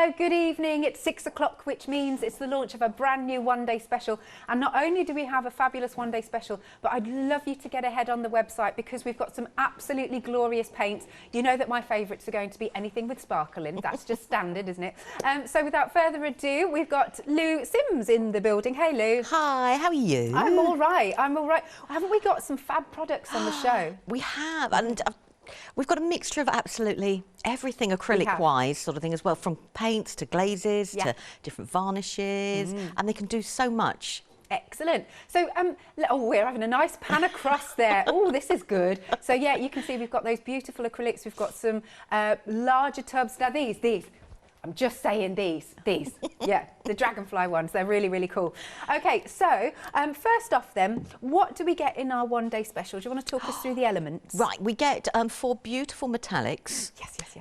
Hello, good evening. It's 6 o'clock, which means it's the launch of a brand new one-day special. And not only do we have a fabulous one-day special, but I'd love you to get ahead on the website because we've got some absolutely glorious paints. You know that my favourites are going to be anything with sparkle in. That's just standard, isn't it? So without further ado, we've got Lou Sims in the building. Hey, Lou. Hi, how are you? I'm all right. I'm all right. Haven't we got some fab products on the show? We have, and we've got a mixture of absolutely everything acrylic-wise sort of thing as well, from paints to glazes to different varnishes, and they can do so much. Excellent. So, we're having a nice pan across there. Oh, this is good. So, yeah, you can see we've got those beautiful acrylics. We've got some larger tubs. Now, these. I'm just saying these, yeah, the Dragonfly ones, they're really, really cool. Okay, so first off then, what do we get in our one-day special? Do you want to talk us through the elements? Right, we get 4 beautiful metallics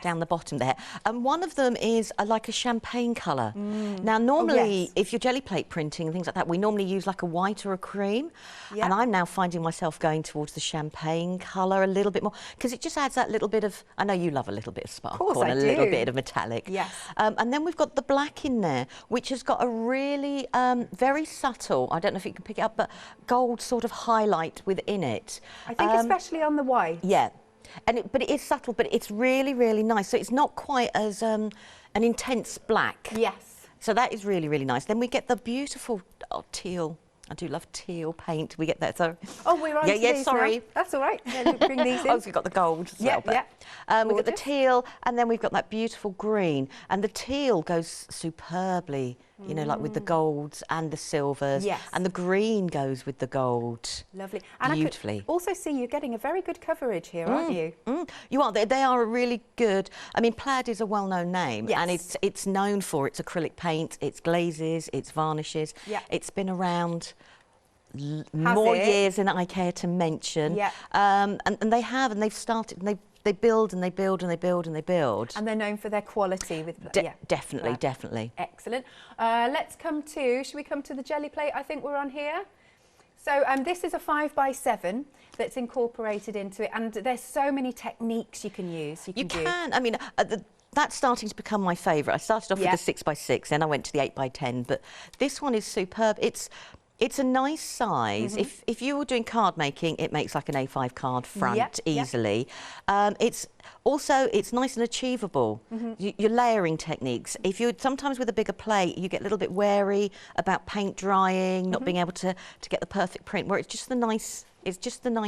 down the bottom there. And one of them is like a champagne colour. Now, normally, if you're jelly plate printing and things like that, we normally use like a white or a cream. And I'm now finding myself going towards the champagne colour a little bit more, because it just adds that little bit of, I know you love a little bit of sparkle and a little bit of metallic. Yes. And then we've got the black in there, which has got a really very subtle, I don't know if you can pick it up, but gold sort of highlight within it. I think especially on the white. Yeah, but it is subtle, but it's really, really nice. So it's not quite as an intense black. Yes. So that is really, really nice. Then we get the beautiful teal. I do love teal paint. We get that. So we're on to these sorry. Now. That's all right. Yeah, bring these in. Oh, we've got the gold as well. We've got the teal, and then we've got that beautiful green. And the teal goes superbly, you know, like with the golds and the silvers. Yes. And the green goes with the gold. Lovely. And beautifully. I could also see you're getting a very good coverage here, aren't you? You are. They are a really good. I mean, Plaid is a well-known name, and it's known for its acrylic paint, its glazes, its varnishes. It's been around more years than I care to mention. And they've started, and they build and they build and they build and they build. And they're known for their quality. Definitely. Excellent. Should we come to the jelly plate? I think we're on here. So this is a 5x7 that's incorporated into it, and there's so many techniques you can use. You can. I mean, that's starting to become my favourite. I started off with the 6x6, then I went to the 8x10, but this one is superb. It's a nice size. If you were doing card making, it makes like an A5 card front easily. It's nice and achievable. Your layering techniques. If you sometimes with a bigger plate, you get a little bit wary about paint drying, not being able to get the perfect print. Where it's just the nice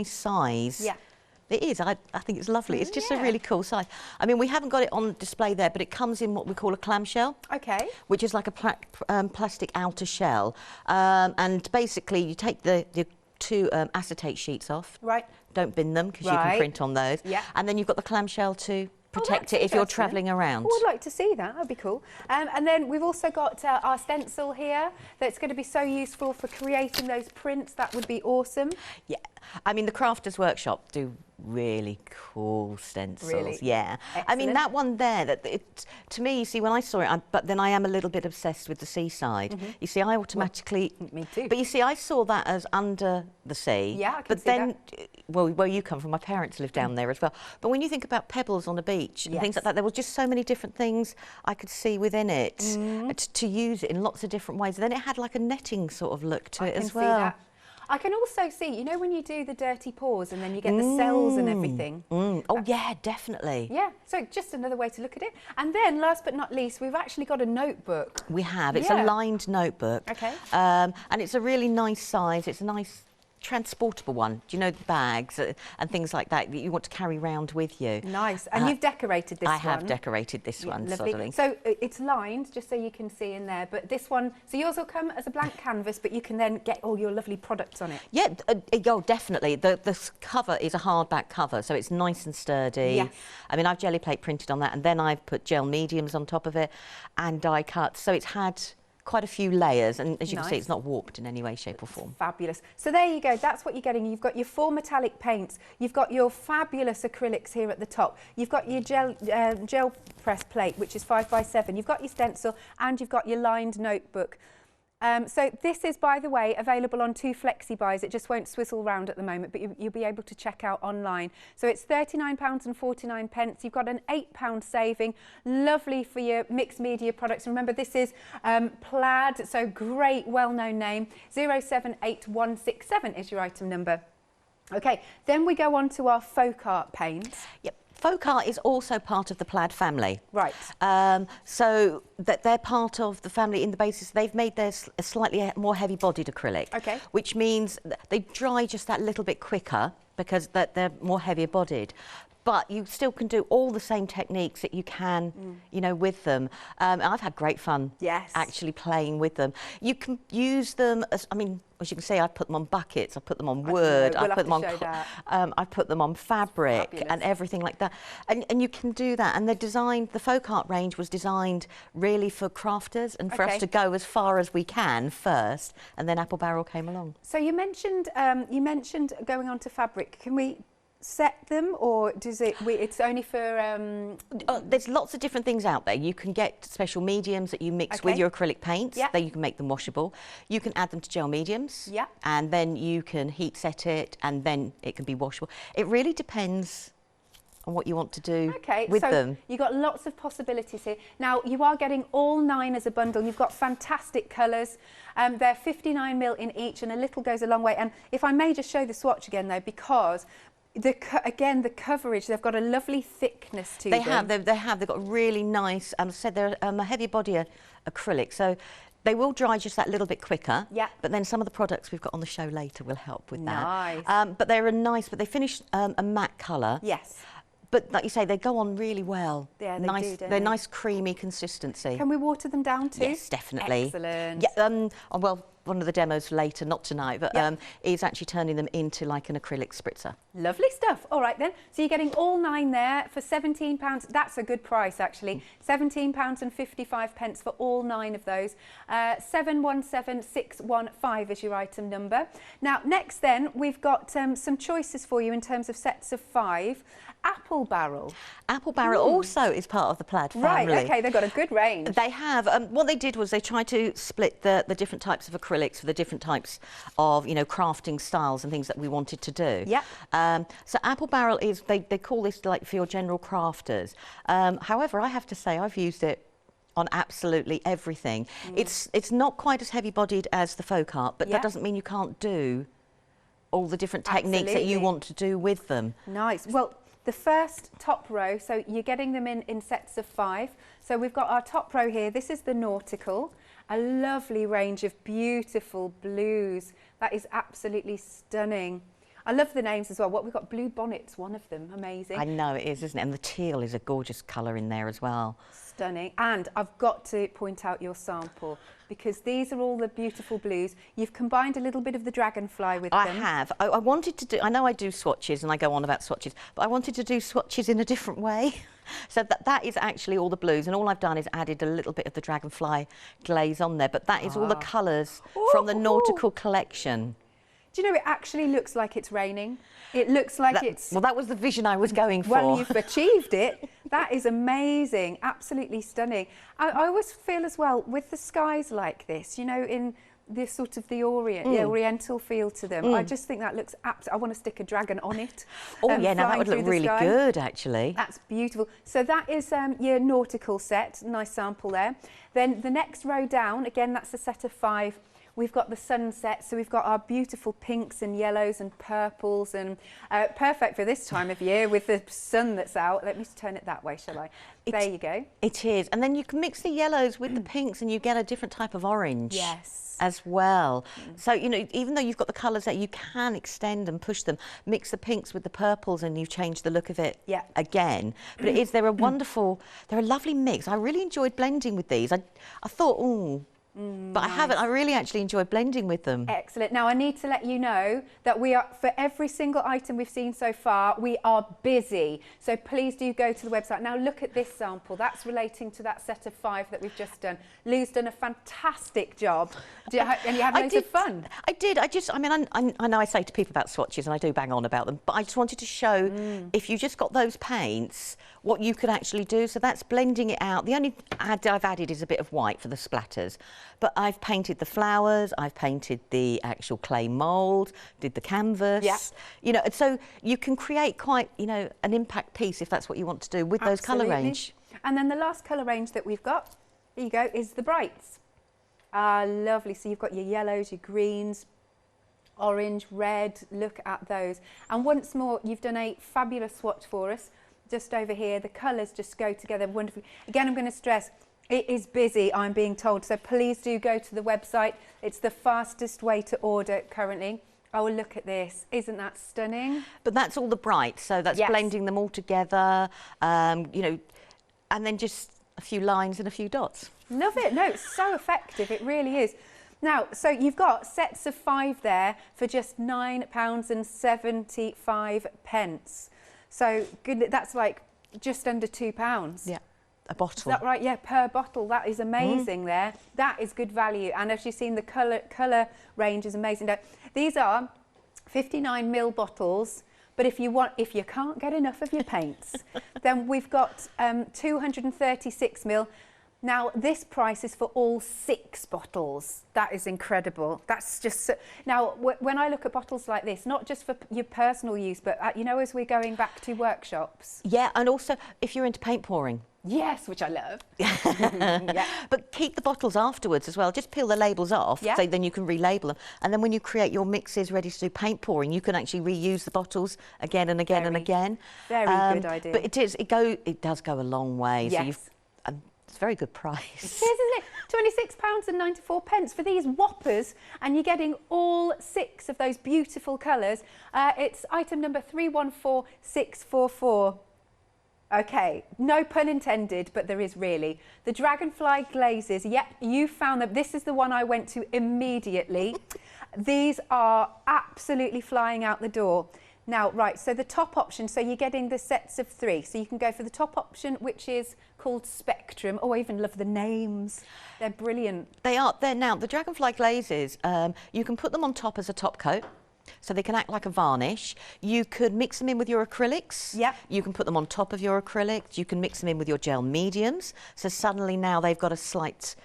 size. Yeah. It is. I think it's lovely. It's just a really cool size. I mean, we haven't got it on display there, but it comes in what we call a clamshell. Okay. Which is like a plastic outer shell. And basically, you take the 2 acetate sheets off. Right. Don't bin them, because you can print on those. Yeah. And then you've got the clamshell to protect it if you're travelling around. Oh, I'd like to see that. That'd be cool. And then we've also got our stencil here that's going to be so useful for creating those prints. That would be awesome. Yeah. I mean, the Crafters Workshop do really cool stencils. Really? Yeah. Excellent. I mean, that one there, to me, you see, when I saw it, but then I am a little bit obsessed with the seaside. You see, I automatically... Well, me too. But you see, I saw that as under the sea. Yeah, I can see that. Well, where you come from, my parents live down there as well. But when you think about pebbles on a beach and things like that, there were just so many different things I could see within it to use it in lots of different ways. And then it had like a netting sort of look to it as well. I can see that. I can also see, you know, when you do the dirty paws and then you get the cells and everything. Oh, yeah, definitely. Yeah, so just another way to look at it. And then, last but not least, we've actually got a notebook. We have. It's a lined notebook. Okay. And it's a really nice size. It's a nice transportable one. Do you know, the bags and things like that you want to carry around with you? Nice. And you've decorated this one. I have decorated this one. Lovely. So it's lined, just so you can see in there. But this one, so yours will come as a blank canvas, but you can then get all your lovely products on it. Yeah, definitely. The cover is a hardback cover, so it's nice and sturdy. Yes. I mean, I've jelly plate printed on that, and then I've put gel mediums on top of it and die cut. So it's had quite a few layers, and as you can see, it's not warped in any way, shape or form. Fabulous. So there you go, that's what you're getting. You've got your 4 metallic paints, you've got your fabulous acrylics here at the top, you've got your gel press plate, which is 5x7, you've got your stencil, and you've got your lined notebook. So this is, by the way, available on 2 flexi buys. It just won't swizzle round at the moment, but you'll be able to check out online. So it's £39.49. You've got an £8 saving. Lovely for your mixed media products. Remember, this is Plaid, so great, well-known name. 078167 is your item number. Okay, then we go on to our folk art paints. Yep. Folk art is also part of the Plaid family. Right. So that they're part of the family in the basis. They've made theirs a slightly more heavy-bodied acrylic. Okay. Which means they dry just that little bit quicker because they're more heavier-bodied. But you still can do all the same techniques that you can, you know, with them. I've had great fun actually playing with them. You can use them as, I mean, as you can see, I've put them on buckets, I've put them on wood, I've put them on, I've put them on fabric and everything like that. And you can do that. And they're designed, the folk art range was designed really for crafters and for us to go as far as we can first. And then Apple Barrel came along. So you mentioned going on to fabric. Can we set them, or does it's only for there's lots of different things out there. You can get special mediums that you mix with your acrylic paints. Then you can make them washable. You can add them to gel mediums, and then you can heat set it, and then it can be washable. It really depends on what you want to do with them. You've got lots of possibilities here. Now, you are getting all 9 as a bundle. You've got fantastic colours. They're 59mm in each, and a little goes a long way. And if I may just show the swatch again, though, because again, the coverage, they've got a lovely thickness to them. They have. They've got really nice, said they're a heavy body acrylic, so they will dry just that little bit quicker. But then some of the products we've got on the show later will help with that. But they're but they finish a matte colour. But like you say, they go on really well. Yeah, they do, don't they're nice, creamy consistency. Can we water them down too? Yes, definitely. Excellent. Yeah, well, one of the demos later, not tonight, but is actually turning them into like an acrylic spritzer. Lovely stuff. All right then. So you're getting all 9 there for £17. That's a good price actually. £17.55 for all 9 of those. 717615 is your item number. Now next then we've got some choices for you in terms of sets of 5. Apple Barrel. Apple Barrel also is part of the Plaid family. Right, okay, they've got a good range. They have. What they did was they tried to split the different types of acrylics for the different types of, you know, crafting styles and things that we wanted to do. So Apple Barrel is, they call this like for your general crafters. However, I have to say I've used it on absolutely everything. It's not quite as heavy-bodied as the folk art, but that doesn't mean you can't do all the different techniques that you want to do with them. Nice. Well, the first top row, so you're getting them in sets of 5. So we've got our top row here. This is the Nautical, a lovely range of beautiful blues. That is absolutely stunning. I love the names as well. What we've got, Blue Bonnet's one of them. Amazing. I know it is, isn't it? And the teal is a gorgeous colour in there as well. Stunning. And I've got to point out your sample because these are all the beautiful blues. You've combined a little bit of the Dragonfly with them. I have. I wanted to do, I know I do swatches and I go on about swatches, but I wanted to do swatches in a different way. So that is actually all the blues, and all I've done is added a little bit of the Dragonfly glaze on there, but that is all the colours from the Nautical collection. Do you know, it actually looks like it's raining. It looks like it's... Well, that was the vision I was going for. Well, you've achieved it. That is amazing. Absolutely stunning. I always feel as well, with the skies like this, you know, in this sort of the oriental feel to them, I just think that looks I want to stick a dragon on it. Oh, yeah, now that would look really good, actually. That's beautiful. So that is your Nautical set. Nice sample there. Then the next row down, again, that's a set of 5. We've got the sunset, so we've got our beautiful pinks and yellows and purples, and perfect for this time of year with the sun that's out. Let me turn it that way, shall I? There you go. It is. And then you can mix the yellows with the pinks and you get a different type of orange. Yes. As well. So, you know, even though you've got the colours that you can extend and push them, mix the pinks with the purples and you've changed the look of it again. But they're a wonderful, they're a lovely mix. I really enjoyed blending with these. I thought, but I haven't. I really actually enjoyed blending with them. Excellent. Now, I need to let you know that we are, for every single item we've seen so far, we are busy. So please do go to the website. Now, look at this sample. That's relating to that set of 5 that we've just done. Lou's done a fantastic job. And you had loads of fun. I did. I mean, I know I say to people about swatches and I do bang on about them, but I just wanted to show if you just got those paints, what you could actually do. So that's blending it out. The only I've added is a bit of white for the splatters. But I've painted the flowers, I've painted the actual clay mould, did the canvas. Yeah. You know, and so you can create quite, you know, an impact piece if that's what you want to do with those colour range. And then the last colour range that we've got, here you go, is the brights. Lovely. So you've got your yellows, your greens, orange, red, look at those. And once more, you've done a fabulous swatch for us. Just over here, the colours just go together wonderfully. Again, I'm going to stress, it is busy, I'm being told, so please do go to the website. It's the fastest way to order currently. Oh, look at this. Isn't that stunning? But that's all the bright, so that's blending them all together, you know, and then just a few lines and a few dots. Love it. No, it's so effective. It really is. Now, so you've got sets of 5 there for just £9.75. So good, that's like just under £2. Yeah, a bottle. Is that right? Yeah, per bottle. That is amazing there. That is good value. And as you've seen, the colour range is amazing. Now, these are 59ml bottles. But if you can't get enough of your paints, then we've got 236ml. Now, this price is for all 6 bottles. That is incredible. That's just... Now, when I look at bottles like this, not just for your personal use, but, you know, as we're going back to workshops. Yeah, and also if you're into paint pouring. Yes, which I love. Yeah. But keep the bottles afterwards as well. Just peel the labels off, so then you can relabel them. And then when you create your mixes ready to do paint pouring, you can actually reuse the bottles again and again and again. Very good idea. But it does go a long way. Yes. So it's a very good price. It is, isn't it? £26.94 for these whoppers, and you're getting all 6 of those beautiful colours. It's item number 314644. Okay, no pun intended, but there is really. The Dragonfly Glazes, yep, you found them. This is the one I went to immediately. These are absolutely flying out the door. Now, right, so the top option, so you're getting the sets of 3. So you can go for the top option, which is called Spectrum. Oh, I even love the names. They're brilliant. They are. They're now, the Dragonfly Glazes, you can put them on top as a top coat. So they can act like a varnish. You could mix them in with your acrylics. Yep. You can put them on top of your acrylics. You can mix them in with your gel mediums. So suddenly now they've got a slight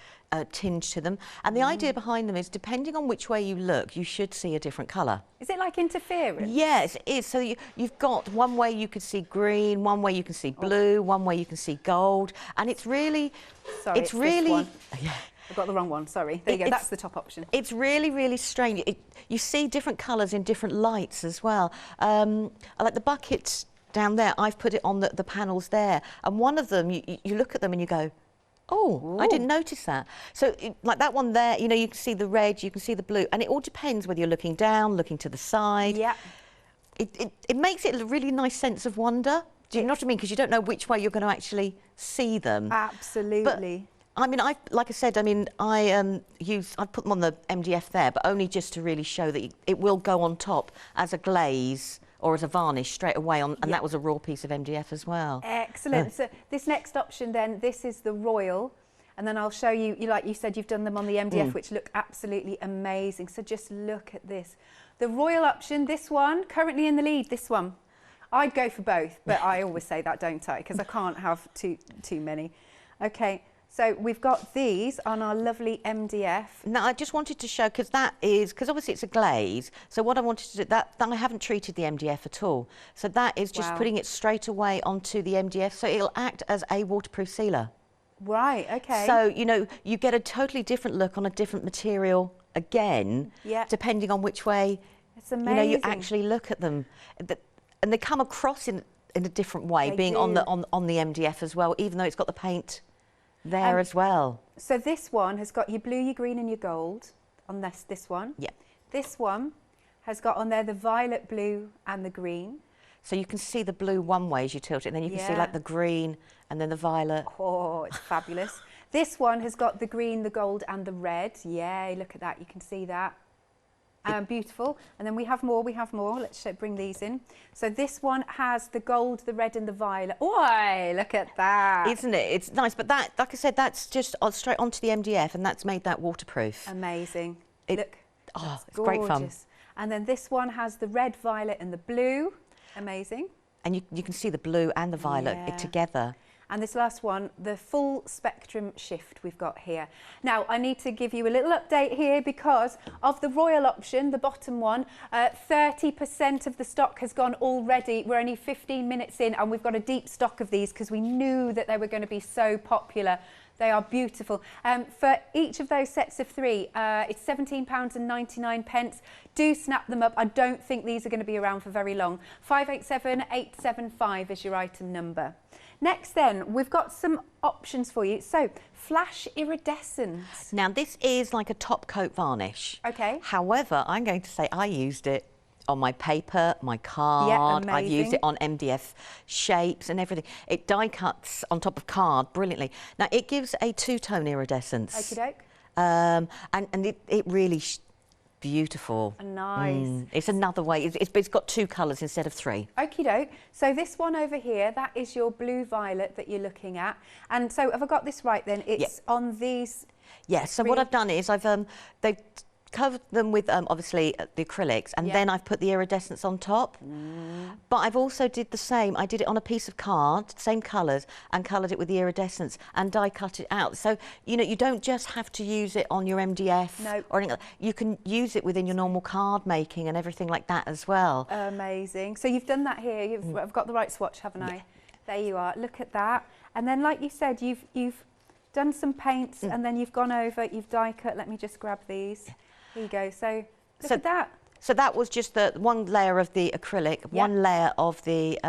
tinge to them. And the idea behind them is, depending on which way you look, you should see a different colour. Is it like interference? Yes, it is. So you've got one way you could see green, one way you can see blue, one way you can see gold. And it's really... Sorry, it's really... This one. Yeah. I've got the wrong one, sorry. There you go, that's the top option. It's really, really strange. You see different colours in different lights as well. I like the buckets down there, I've put it on the panels there. And one of them, you look at them and you go, oh, ooh, I didn't notice that. So like that one there, you know, you can see the red, you can see the blue, and it all depends whether you're looking down, looking to the side. Yeah. It makes it a really nice sense of wonder. Do you know what I mean? Because you don't know which way you're going to actually see them. Absolutely. But, I mean, like I said, I mean, I put them on the MDF there, but only just to really show that it will go on top as a glaze or as a varnish straight away on, and that was a raw piece of MDF as well. Excellent. So this next option then, this is the Royal, and then I'll show you, like you said, you've done them on the MDF, which look absolutely amazing. So just look at this. The Royal option, this one, currently in the lead, this one. I'd go for both, but I always say that, don't I? Because I can't have too many. Okay. So we've got these on our lovely MDF. Now, I just wanted to show, because obviously it's a glaze, so what I wanted to do, that I haven't treated the MDF at all. So that is just putting it straight away onto the MDF, so it'll act as a waterproof sealer. Right, okay. So, you know, you get a totally different look on a different material again, depending on which way, it's amazing. You know, you actually look at them. And they come across in a different way, being on the MDF as well, even though it's got the paint there as well. So this one has got your blue, your green and your gold on this one. Yeah. This one has got on there the violet, blue and the green. So you can see the blue one way as you tilt it, and then you can see like the green and then the violet. Oh, it's fabulous. This one has got the green, the gold and the red. Yeah, look at that, you can see that. Beautiful. And then we have more. Let's bring these in. So this one has the gold, the red and the violet. Oh, look at that. Isn't it? It's nice. But that, like I said, that's just straight onto the MDF, and that's made that waterproof. Amazing. Look. Oh, it's great fun. And then this one has the red, violet and the blue. Amazing. And you can see the blue and the violet together. And this last one, the full spectrum shift we've got here. Now, I need to give you a little update here because of the royal option, the bottom one, 30% of the stock has gone already. We're only 15 minutes in and we've got a deep stock of these because we knew that they were going to be so popular. They are beautiful. For each of those sets of 3, it's £17.99. Do snap them up. I don't think these are going to be around for very long. 587875 is your item number. Next then, we've got some options for you. So, Flash Iridescence. Now, this is like a top coat varnish. Okay. However, I'm going to say I used it on my paper, my card. Yeah, I've used it on MDF shapes and everything. It die cuts on top of card brilliantly. Now, it gives a two-tone iridescence. Okie doke. And it really beautiful. Nice. It's another way. It's got 2 colours instead of 3. Okie doke. So this one over here, that is your blue violet that you're looking at. And so have I got this right then? It's on these. Yeah. So what I've done is they've covered them with obviously the acrylics, and then I've put the iridescence on top. But I've also did the same. I did it on a piece of card, same colours, and coloured it with the iridescence and die cut it out. So you know, you don't just have to use it on your MDF or anything. You can use it within your normal card making and everything like that as well. Amazing. So you've done that here. I've got the right swatch, haven't I? There you are. Look at that. And then, like you said, you've done some paints, and then you've gone over. You've die cut. Let me just grab these. Here you go. So look at that. So that was just the one layer of the acrylic, one layer of the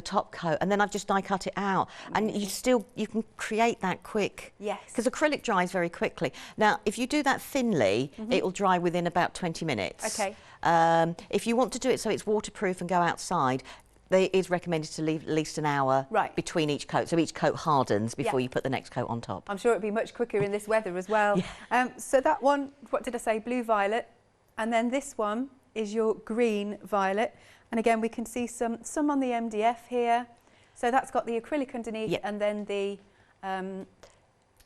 top coat, and then I've just die cut it out. And you can create that quick. Yes. Because acrylic dries very quickly. Now, if you do that thinly, it will dry within about 20 minutes. Okay. If you want to do it so it's waterproof and go outside, it is recommended to leave at least an hour between each coat, so each coat hardens before you put the next coat on top. I'm sure it'd be much quicker in this weather as well. So that one, what did I say, blue violet, and then this one is your green violet, and again we can see some on the MDF here. So that's got the acrylic underneath, and then the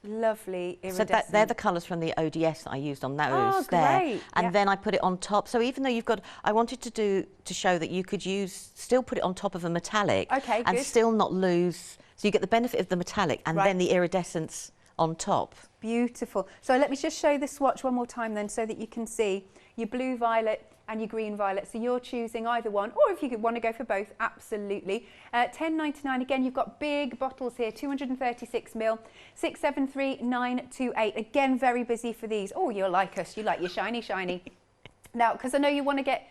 lovely iridescent. So they're the colours from the ODS that I used on those. Oh, great. And then I put it on top. So even though you've got, I wanted to show that you could still put it on top of a metallic and still not lose. So you get the benefit of the metallic and then the iridescence on top. Beautiful. So let me just show the swatch one more time then so that you can see your blue violet and your green violet. So you're choosing either one, or if you want to go for both, absolutely. £10.99. Again, you've got big bottles here, 236ml, 673928. Again, very busy for these. Oh, you're like us. You like your shiny, shiny. Now, because I know you want to get,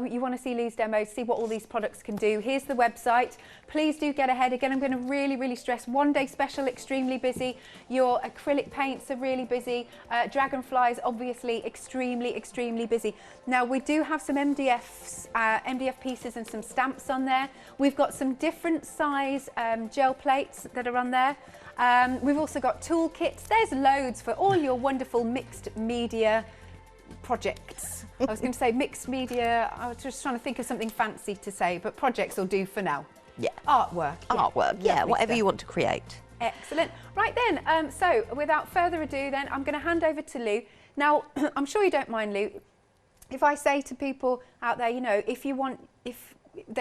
you want to see Lou's demos, see what all these products can do. Here's the website. Please do get ahead. Again, I'm going to really, really stress, one day special, extremely busy. Your acrylic paints are really busy. Dragonflies, obviously, extremely, extremely busy. Now, we do have some MDF pieces and some stamps on there. We've got some different size gel plates that are on there. We've also got toolkits. There's loads for all your wonderful mixed media projects. I was going to say mixed media. I was just trying to think of something fancy to say, but projects will do for now. Yeah. Artwork. Artwork, yeah, whatever you want to create. Excellent. Right then, so without further ado then, I'm going to hand over to Lou. Now, I'm sure you don't mind, Lou, if I say to people out there, you know, if they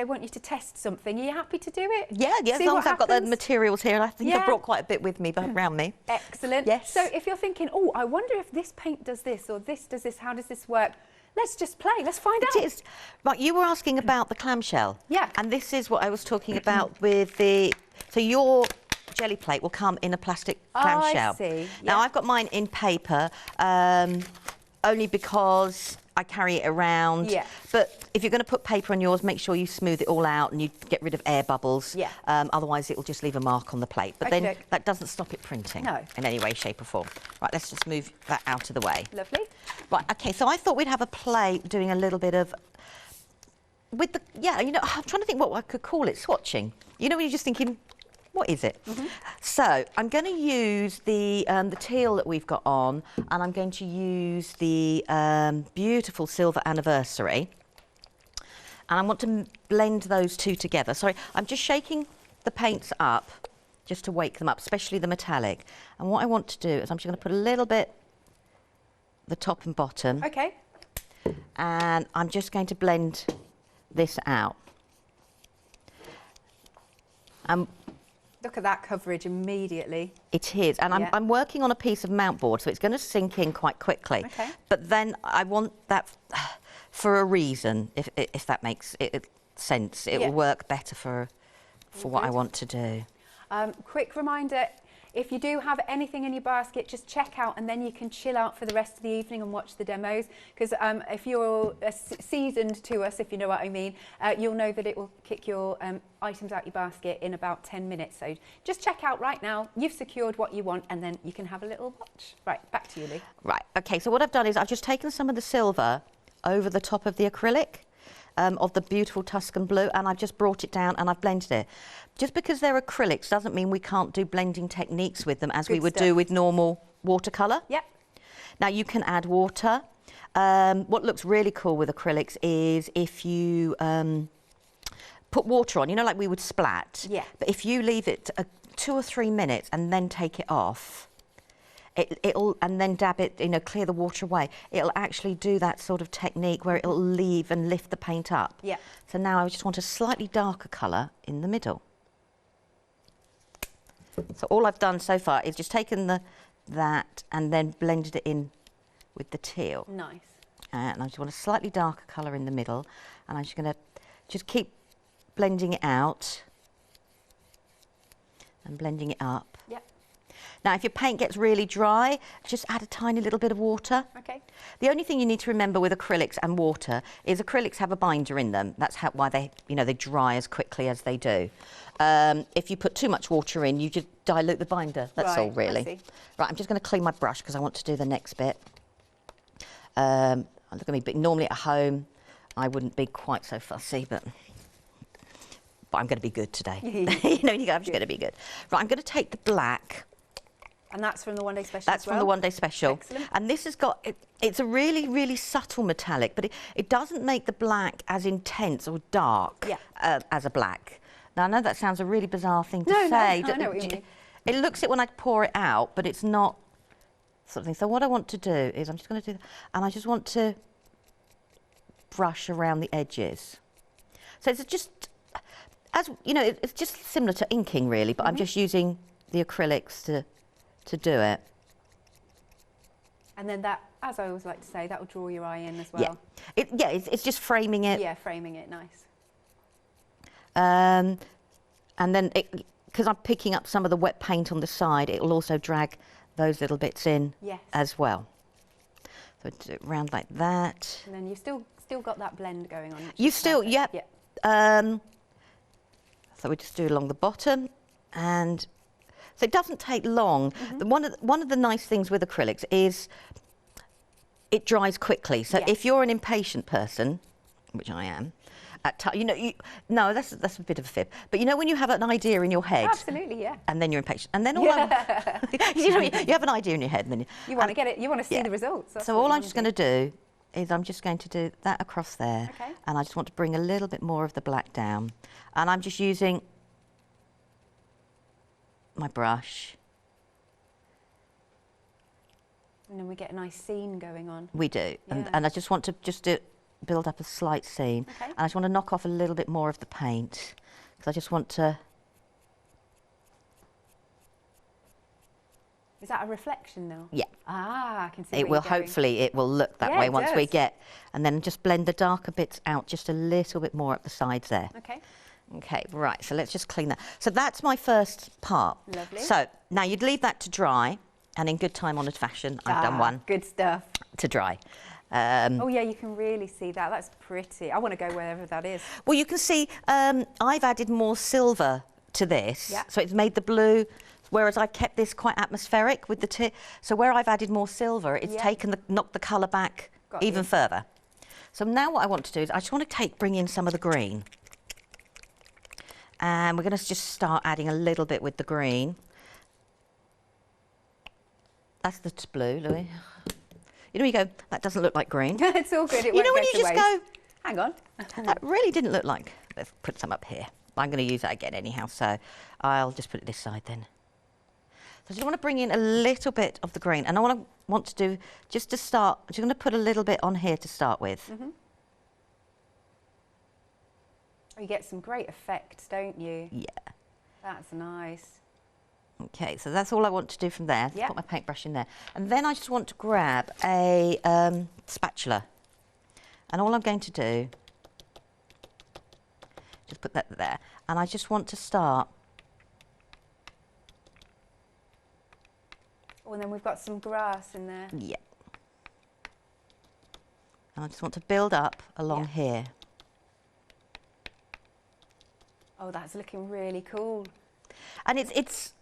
want you to test something, are you happy to do it? Yeah, as long as I've got the materials here, and I think I've brought quite a bit with me, around me. Excellent. Yes. So if you're thinking, oh, I wonder if this paint does this or this does this, how does this work? Let's just play. Let's find out. It is. Right, you were asking about the clamshell. Yeah. And this is what I was talking about with the... So your jelly plate will come in a plastic clamshell. I see. Now, I've got mine in paper, only because I carry it around. Yeah. But if you're going to put paper on yours, make sure you smooth it all out and you get rid of air bubbles. Yeah. Otherwise, it will just leave a mark on the plate. But then that doesn't stop it printing in any way, shape or form. Right, let's just move that out of the way. Lovely. Right, OK, so I thought we'd have a play doing a little bit of... With the... Yeah, you know, I'm trying to think what I could call it. Swatching. You know, when you're just thinking... What is it? So I'm going to use the teal that we've got on, and I'm going to use the beautiful Silver Anniversary. And I want to blend those two together. Sorry, I'm just shaking the paints up just to wake them up, especially the metallic. And what I want to do is I'm just going to put a little bit the top and bottom. Okay. And I'm just going to blend this out. Look at that coverage immediately. It is, and I'm working on a piece of mount board, so it's going to sink in quite quickly. Okay. But then I want that for a reason, if that makes sense. It will work better for what I want to do. Quick reminder, if you do have anything in your basket, just check out and then you can chill out for the rest of the evening and watch the demos. Because if you're seasoned to us, if you know what I mean, you'll know that it will kick your items out your basket in about 10 minutes. So just check out right now. You've secured what you want and then you can have a little watch. Right, back to you, Lee. Right, okay, so what I've done is I've just taken some of the silver over the top of the acrylic. Of the beautiful Tuscan blue, and I've just brought it down and I've blended it. Just because they're acrylics doesn't mean we can't do blending techniques with them as we would do with normal watercolour. Yep. Now you can add water. What looks really cool with acrylics is if you put water on, you know, like we would splat. Yeah. But if you leave it 2 or 3 minutes and then take it off, it'll, and then dab it, you know, clear the water away. It'll actually do that sort of technique where it'll leave and lift the paint up. Yeah. So now I just want a slightly darker colour in the middle. So all I've done so far is just taken that and then blended it in with the teal. Nice. And I just want a slightly darker colour in the middle, and I'm just going to just keep blending it out and blending it up. Yep. Now, if your paint gets really dry, just add a tiny little bit of water. Okay. The only thing you need to remember with acrylics and water is acrylics have a binder in them. That's why they, you know, they dry as quickly as they do. If you put too much water in, you just dilute the binder. That's all, really. I see. Right, I'm just going to clean my brush because I want to do the next bit. I'm not going to be, normally at home, I wouldn't be quite so fussy, but I'm going to be good today. You know, I'm just going to be good. Right, I'm going to take the black. And that's from the one day special. That's from the one day special. Excellent. And this has got, it's a really, really subtle metallic, but it doesn't make the black as intense or dark as a black. Now, I know that sounds a really bizarre thing to say. No, I know what you mean. It looks it when I pour it out, but it's not something. So what I want to do is I'm just going to do that, and I just want to brush around the edges. So it's just, as you know, it's just similar to inking really, but I'm just using the acrylics to do it. And then that, as I always like to say, that will draw your eye in as well. Yeah, it's just framing it. Yeah, framing it, nice. And then, because I'm picking up some of the wet paint on the side, it will also drag those little bits in as well. So do it round like that. And then you've still got that blend going on. You still, yeah. So we just do along the bottom, and so it doesn't take long. One of the nice things with acrylics is it dries quickly. So if you're an impatient person, which I am, no, that's a bit of a fib. But you know when you have an idea in your head, absolutely, yeah, and then you're impatient, and then all you have an idea in your head, and then you want to get it, you want to see the results. So all I'm just going to do is I'm just going to do that across there, okay. And I just want to bring a little bit more of the black down, and I'm just using my brush. And then we get a nice scene going on. We do, and I just want to build up a slight seam. Okay. And I just want to knock off a little bit more of the paint because I just want to. Is that a reflection now? Yeah. Ah, I can see. It will hopefully it will look that way once we get, and then just blend the darker bits out just a little bit more at the sides there. Okay. Okay, right. So let's just clean that. So that's my first part. Lovely. So now you'd leave that to dry, and in good time honoured fashion, I've done one. Good stuff. To dry. Oh yeah, you can really see that. That's pretty. I want to go wherever that is. Well, you can see I've added more silver to this, Yeah. so it's made the blue, whereas I kept this quite atmospheric with the tip. So where I've added more silver, it's knocked the colour back even further. So now what I want to do is I just want to bring in some of the green. And we're going to just start adding a little bit with the green. That's the blue, Louis. You know, you go, that doesn't look like green. It's all good. It You know when you just go, hang on. that really didn't look like, let's put some up here. I'm going to use that again anyhow, so I'll just put it this side then. So I just want to bring in a little bit of the green, and I want to do, just to start, I'm just going to put a little bit on here to start with. You get some great effects, don't you? Yeah. That's nice. Okay, so that's all I want to do from there. Yep. Put my paintbrush in there. And then I just want to grab a spatula. And all I'm going to do, just put that there. And I just want to start. Oh, and then we've got some grass in there. Yeah. And I just want to build up along here. Oh, that's looking really cool. And it's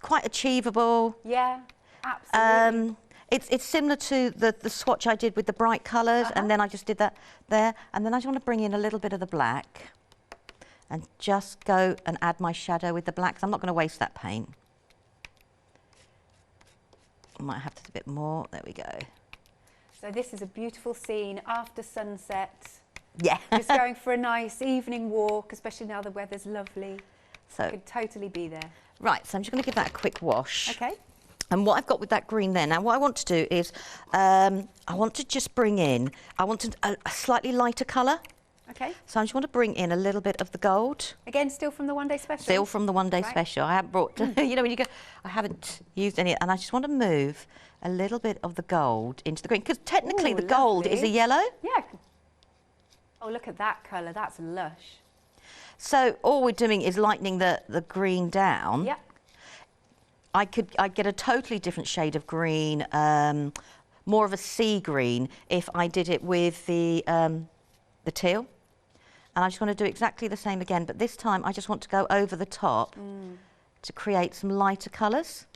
quite achievable. Yeah, absolutely. It's similar to the swatch I did with the bright colours, and then I just did that there. And then I just want to bring in a little bit of the black and just go and add my shadow with the black, 'cause I'm not going to waste that paint. I might have to do a bit more. There we go. So this is a beautiful scene after sunset. Yeah. Just going for a nice evening walk, especially now the weather's lovely. So Could totally be there. right, so I'm just going to give that a quick wash. Okay. And what I've got with that green there, now what I want to do is, I want to just bring in, I want a slightly lighter colour. Okay. So I just want to bring in a little bit of the gold. Again, still from the one day special? Still from the one day Right. special. I haven't brought, you know, when you go, I haven't used any, and I just want to move a little bit of the gold into the green, because technically Ooh, the gold is a lovely. yellow. Yeah. Oh, look at that colour. That's lush. So all we're doing is lightening the green down. Yep. I'd get a totally different shade of green, more of a sea green, if I did it with the teal. And I just want to do exactly the same again, but this time I just want to go over the top to create some lighter colours.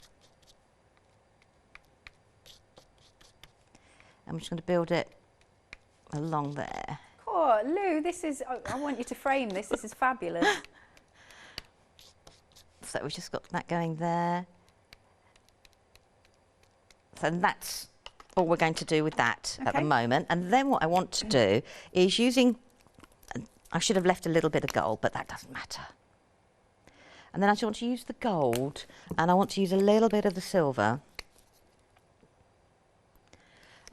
I'm just going to build it along there. Oh, Lou, this is, I want you to frame this. This is fabulous. So we've just got that going there. So that's all we're going to do with that at the Okay. moment. And then what I want to do is using, I should have left a little bit of gold, but that doesn't matter. And then I just want to use the gold, and I want to use a little bit of the silver.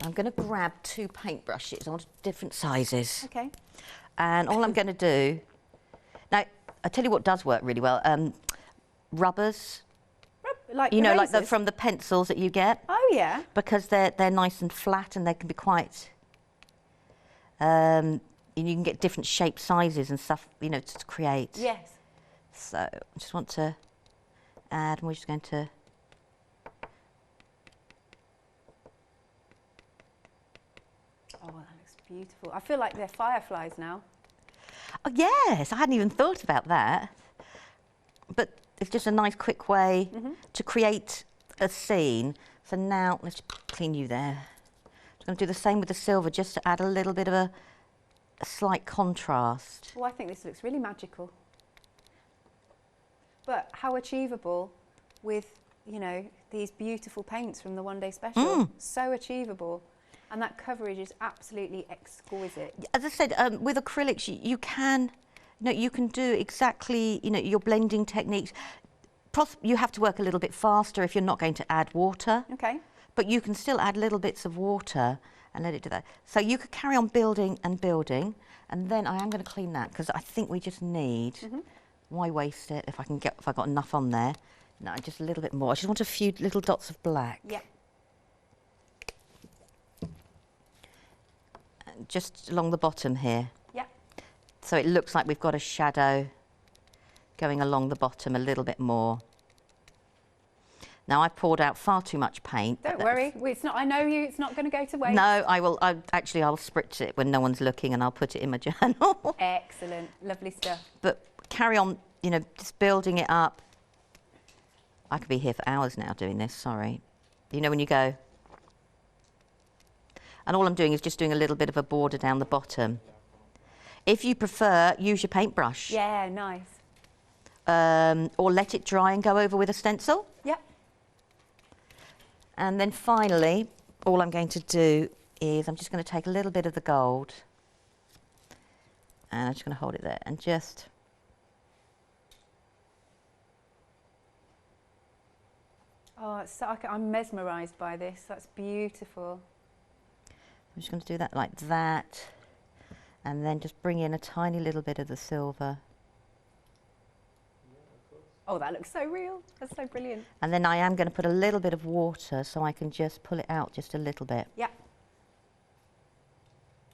I'm going to grab 2 paintbrushes. I want different sizes. Okay. And all I'm going to do, now, I tell you what does work really well, rubbers. Like You know, like erasers? from the pencils that you get, Oh, yeah. because they're nice and flat, and they can be quite, and you can get different shape sizes and stuff, you know, to create. Yes. So I just want to add, and we're just going to, Oh, that looks beautiful. I feel like they're fireflies now. oh yes, I hadn't even thought about that. But it's just a nice quick way to create a scene. So now, let's clean you there. I'm going to do the same with the silver, just to add a little bit of a slight contrast. Oh, I think this looks really magical. But how achievable with, you know, these beautiful paints from the one day special. So achievable. And that coverage is absolutely exquisite. As I said, with acrylics, you can, you know, you can do exactly, you know, your blending techniques. You have to work a little bit faster if you're not going to add water. Okay. But you can still add little bits of water and let it do that. So you could carry on building and building, and then I am going to clean that, because I think we just need, why waste it if I've got enough on there. No, just a little bit more. I just want a few little dots of black. Yeah. Just along the bottom here. Yeah. So it looks like we've got a shadow going along the bottom a little bit more. Now I've poured out far too much paint. Don't worry. It's not. I know you. It's not going to go to waste. No, I will. I'll spritz it when no one's looking, and I'll put it in my journal. Excellent. Lovely stuff. But carry on, you know, just building it up. I could be here for hours now doing this. Sorry. You know when you go. And all I'm doing is just doing a little bit of a border down the bottom. If you prefer, use your paintbrush. Yeah. Nice. Or let it dry and go over with a stencil. Yep. And then finally, all I'm going to do is I'm just going to take a little bit of the gold, and I'm just going to hold it there and just Oh, it's so, I'm mesmerised by this. That's beautiful. I'm just going to do that like that, and then just bring in a tiny little bit of the silver. Oh, that looks so real. That's so brilliant. And then I am going to put a little bit of water so I can just pull it out just a little bit. Yeah.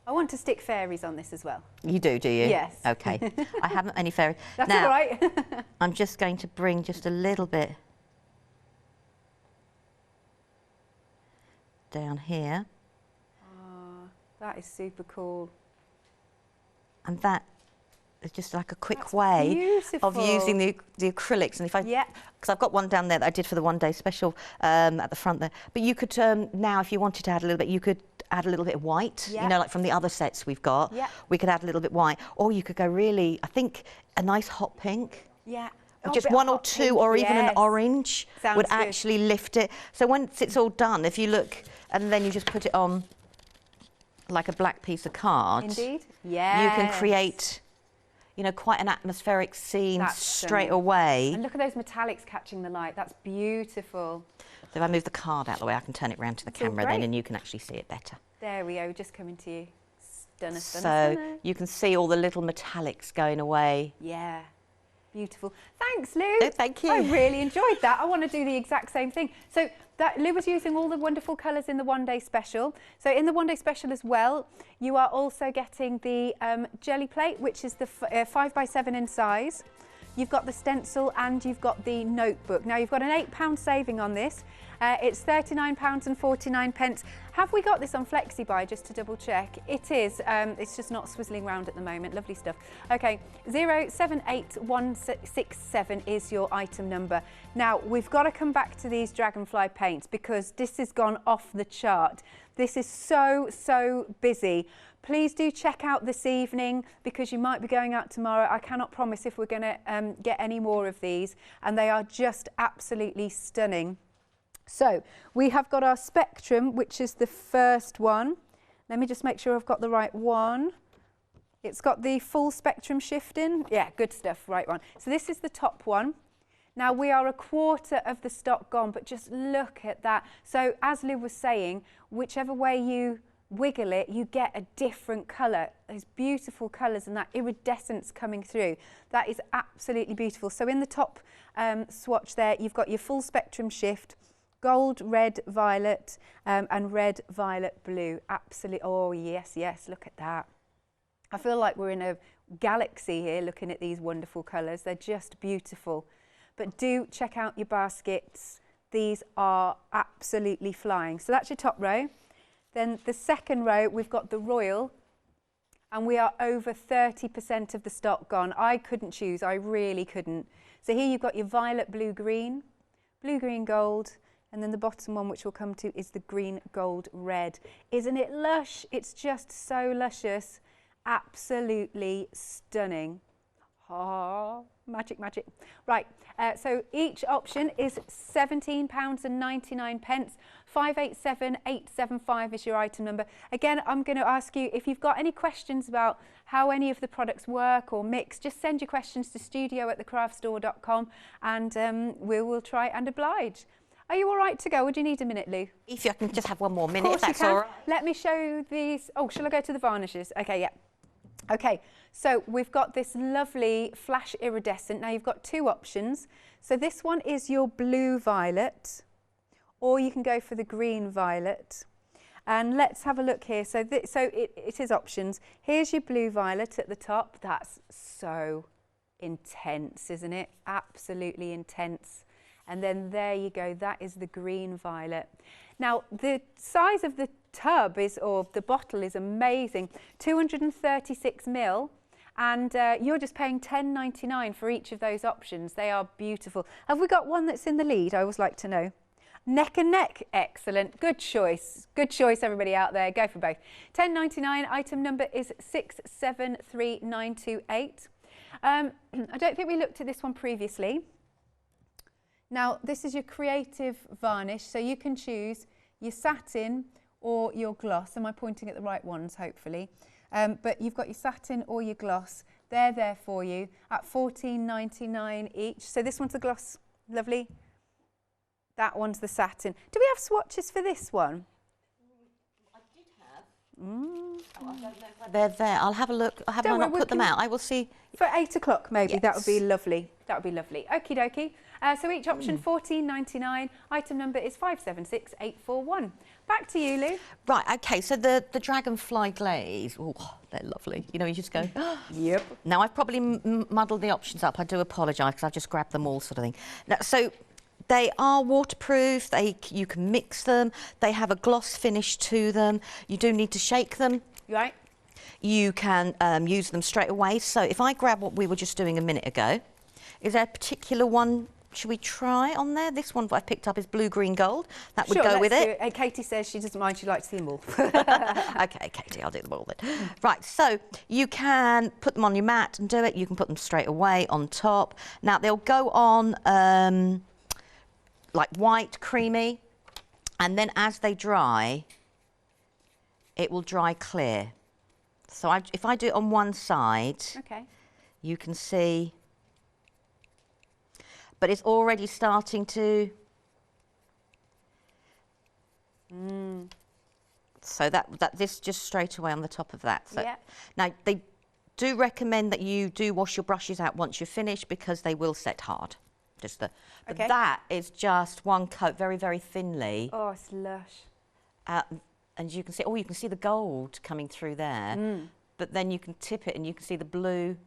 I want to stick fairies on this as well. You do you? Yes. Okay. I haven't any fairies. That's now, all right. I'm just going to bring just a little bit down here. Oh, that is super cool. And that is just like a quick That's way beautiful. of using the acrylics. And if I, because I've got one down there that I did for the one-day special at the front there. But you could now, if you wanted to add a little bit, you could add a little bit of white. You know, like from the other sets we've got. We could add a little bit white, or you could go really, I think, a nice hot pink. Yeah. Or just one or two, or even an orange would good. actually lift it. So once it's all done, if you look, and then you just put it on like a black piece of card. Indeed. Yeah. You can create, you know, quite an atmospheric scene straight away. And look at those metallics catching the light. That's beautiful. So if I move the card out of the way, I can turn it round to the camera then, and you can actually see it better. There we go, just coming to you. Stunner, So stunner, stunner. you can see all the little metallics going away. Yeah. Beautiful. Thanks, Lou. Oh, thank you. I really enjoyed that. I want to do the exact same thing. So that Lou was using all the wonderful colours in the one-day special. So in the one-day special as well, you are also getting the jelly plate, which is the 5x7 in size. You've got the stencil and you've got the notebook. Now you've got an £8 saving on this. It's £39.49. Have we got this on FlexiBuy, just to double check? It is. It's just not swizzling round at the moment. Lovely stuff. Okay, 078167 is your item number. Now we've got to come back to these Dragonfly paints because this has gone off the chart. This is so busy. Please do check out this evening because you might be going out tomorrow. I cannot promise if we're going to get any more of these, and they are just absolutely stunning. So we have got our Spectrum, which is the first one. Let me just make sure I've got the right one. It's got the full spectrum shifting. Yeah, good stuff, right one. So this is the top one. Now we are a quarter of the stock gone, but just look at that. So as Lou was saying, whichever way you wiggle it, you get a different colour. Those beautiful colours and that iridescence coming through. That is absolutely beautiful. So in the top swatch there, you've got your full spectrum shift, gold, red, violet, and red, violet, blue. Absolutely. Oh, yes, look at that. I feel like we're in a galaxy here looking at these wonderful colours. They're just beautiful. But do check out your baskets. These are absolutely flying. So that's your top row. Then the second row, we've got the Royal, and we are over 30% of the stock gone. I couldn't choose, I really couldn't. So here you've got your violet, blue, green, gold, and then the bottom one, which we'll come to, is the green, gold, red. Isn't it lush? It's just so luscious. Absolutely stunning. Oh, magic. Right, so each option is £17.99. 587875 is your item number. Again, I'm going to ask you if you've got any questions about how any of the products work or mix, just send your questions to studio@thecraftstore.com and we will try and oblige. Are you all right to go, or do you need a minute, Lou? If I can just have one more minute, if that's you can. all right. Let me show these. Oh, shall I go to the varnishes? Okay, yeah. Okay, so we've got this lovely flash iridescent. Now you've got two options. So this one is your blue violet, or you can go for the green violet. And let's have a look here. So, it is options. Here's your blue violet at the top. That's so intense, isn't it? Absolutely intense. And then there you go. That is the green violet. Now, the size of the tub or the bottle is amazing. 236 ml. And you're just paying £10.99 for each of those options. They are beautiful. Have we got one that's in the lead? I always like to know. Neck and neck, excellent. Good choice, everybody out there. Go for both. £10.99. Item number is 673928. I don't think we looked at this one previously. Now, this is your creative varnish, so you can choose your satin or your gloss. Am I pointing at the right ones, hopefully? But you've got your satin or your gloss. They're there for you at £14.99 each. So this one's the gloss, lovely. That one's the satin. Do we have swatches for this one? I did have. Oh, I don't know if they're there. I'll have a look. I have Don't not worry, put them out. I will see. For 8 o'clock maybe, that would be Yes. lovely. That would be lovely. Okie dokie. So each option £14.99. Item number is 576841. Back to you, Lou. Right, okay, so the Dragonfly Glaze, oh, they're lovely. You know, you just go, Yep. Now, I've probably muddled the options up. I do apologise because I've just grabbed them all sort of thing. Now, so they are waterproof. You can mix them. They have a gloss finish to them. You do need to shake them. Right. You can use them straight away. So if I grab what we were just doing a minute ago, is there a particular one should we try on there? This one I've picked up is blue, green, gold. That would go with it. Katie says she doesn't mind. She'd like to see them all. Okay, Katie, I'll do them all then. Right, so you can put them on your mat and do it. You can put them straight away on top. Now, they'll go on like white, creamy, and then as they dry, it will dry clear. So if I do it on one side, Okay. you can see, but it's already starting to. So this just straight away on the top of that. So Yeah. now they do recommend that you do wash your brushes out once you're finished because they will set hard. But Okay. that is just one coat, very, very thinly. Oh, it's lush. And you can see the gold coming through there. But then you can tip it and you can see the blue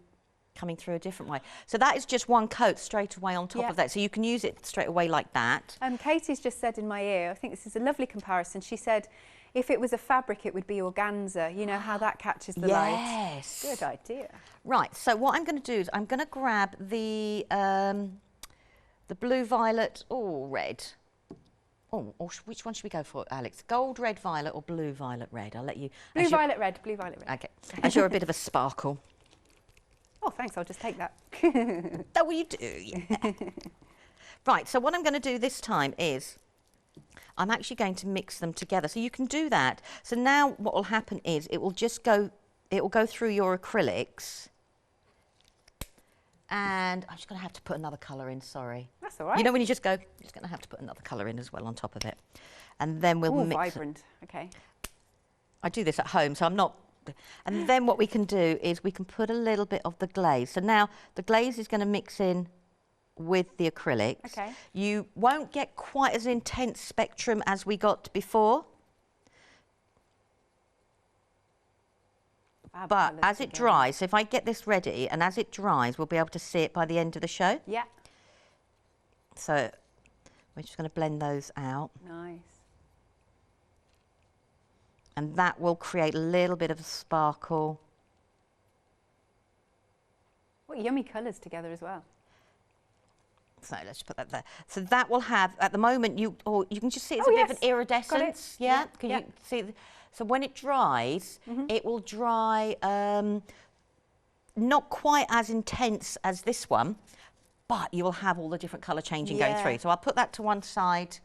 coming through a different way. So that is just one coat straight away on top of that. So you can use it straight away like that. Katie's just said in my ear, I think this is a lovely comparison. She said, if it was a fabric, it would be organza. You know how that catches the light. Yes. Good idea. Right. So what I'm going to do is I'm going to grab the blue, violet, or red. Oh, or which one should we go for, Alex? Gold, red, violet, or blue, violet, red? I'll let you. Blue, violet, red. Blue, violet, red. Okay. As you're a bit of a sparkle. Oh, thanks. I'll just take that. Oh, well, you do. Yeah. Right. So what I'm going to do this time is I'm actually going to mix them together. So you can do that. So now what will happen is it will go through your acrylics. And I'm just going to have to put another colour in, sorry. That's all right. You know when you just go, you're just going to have to put another colour in as well on top of it. And then we'll mix vibrant. Okay. I do this at home, so I'm not. And then what we can do is we can put a little bit of the glaze. So now the glaze is going to mix in with the acrylics. Okay. You won't get quite as intense spectrum as we got before. But as it dries, so if I get this ready and as it dries, we'll be able to see it by the end of the show. Yeah. So we're just going to blend those out. Nice. And that will create a little bit of a sparkle. What yummy colours together as well. So let's just put that there. So that will have, at the moment, you can just see it's Oh, a yes. bit of an iridescence. Got it. Yeah? Can Yeah. you see? So when it dries, it will dry not quite as intense as this one, but you will have all the different colour changing going through. So I'll put that to one side.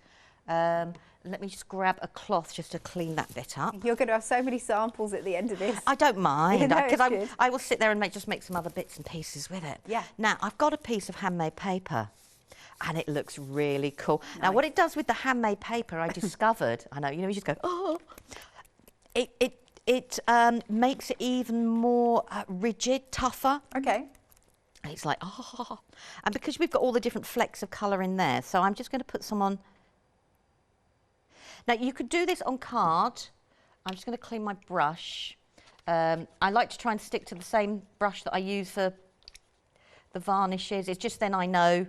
Let me just grab a cloth just to clean that bit up. You're going to have so many samples at the end of this. I don't mind, No, because it's good. I will sit there and just make some other bits and pieces with it. Yeah. Now, I've got a piece of handmade paper, and it looks really cool. Nice. Now, what it does with the handmade paper, I discovered, I know, you know, you just go, oh, it makes it even more rigid, tougher. Okay. It's like, oh. And because we've got all the different flecks of colour in there, so I'm just going to put some on. Now, you could do this on card. I'm just going to clean my brush. I like to try and stick to the same brush that I use for the varnishes. It's just then I know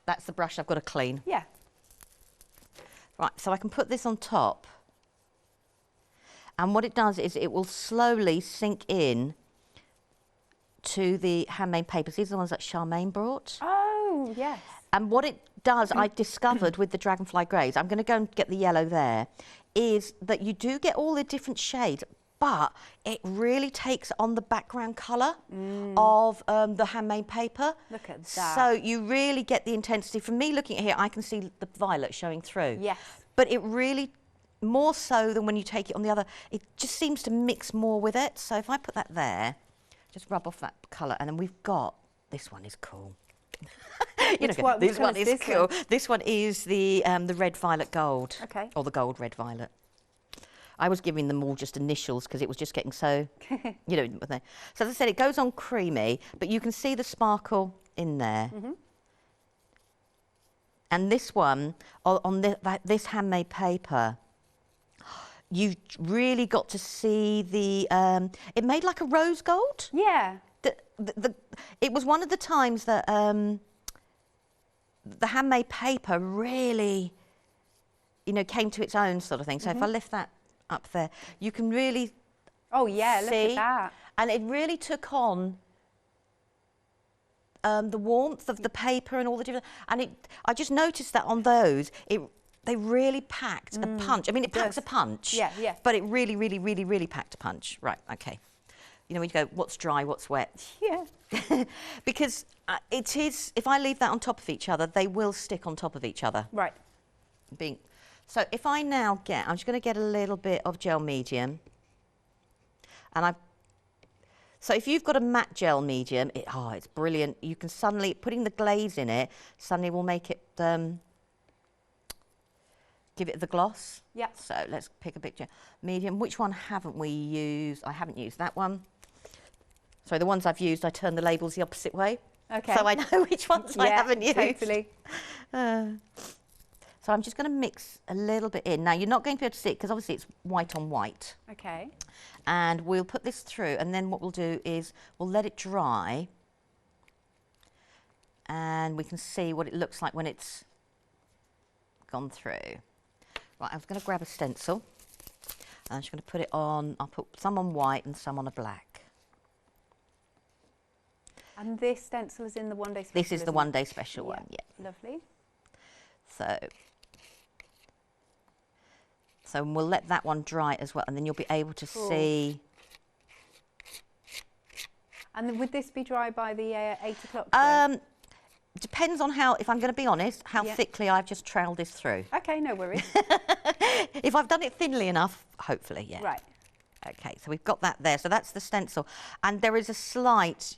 that's the brush I've got to clean. Yeah. Right, so I can put this on top. And what it does is it will slowly sink in to the handmade papers. These are the ones that Charmaine brought. Oh, yes. And what it does, I discovered with the Dragonfly Glaze, I'm going to go and get the yellow there, is that you do get all the different shades, but it really takes on the background colour of the handmade paper. Look at that. So you really get the intensity. From me looking at here, I can see the violet showing through. Yes. But it really, more so than when you take it on the other, it just seems to mix more with it. So if I put that there, just rub off that colour, and then we've got, this one is cool. You know, this one is cool. This one is the red violet gold. Okay. Or the gold red violet. I was giving them all just initials because it was just getting so, you know. So as I said, it goes on creamy, but you can see the sparkle in there. And this one, on this handmade paper, you really got to see the, it made like a rose gold. Yeah. It was one of the times that the handmade paper really, you know, came to its own sort of thing. So if I lift that up there, you can really look at that. And it really took on the warmth of the paper and all the different, and I just noticed that on those, they really packed a punch. I mean, it packs a punch. Yeah, yeah. But it really, really, really, really packed a punch. Right, okay. You know, when you go, what's dry, what's wet? Yeah. Because it is, if I leave that on top of each other, they will stick on top of each other. Right. So if I now I'm just going to get a little bit of gel medium, and so if you've got a matte gel medium, it's brilliant. You can suddenly, putting the glaze in it, suddenly will make it, give it the gloss. Yeah. So let's pick a picture. Medium, which one haven't we used? I haven't used that one. So the ones I've used, I turn the labels the opposite way. Okay. So I know which ones I haven't used. Totally. So I'm just going to mix a little bit in. Now, you're not going to be able to see it because obviously it's white on white. Okay. And we'll put this through, and then what we'll do is we'll let it dry, and we can see what it looks like when it's gone through. Right, I'm going to grab a stencil, and I'm just going to put it on. I'll put some on white and some on a black. And this stencil is in the one-day special. This is the one-day special one, yeah. Lovely. So we'll let that one dry as well, and then you'll be able to see. And then would this be dry by the 8 o'clock? Depends on how, if I'm going to be honest, how thickly I've just trailed this through. Okay, no worries. If I've done it thinly enough, hopefully, yeah. Right. Okay, so we've got that there. So that's the stencil. And there is a slight,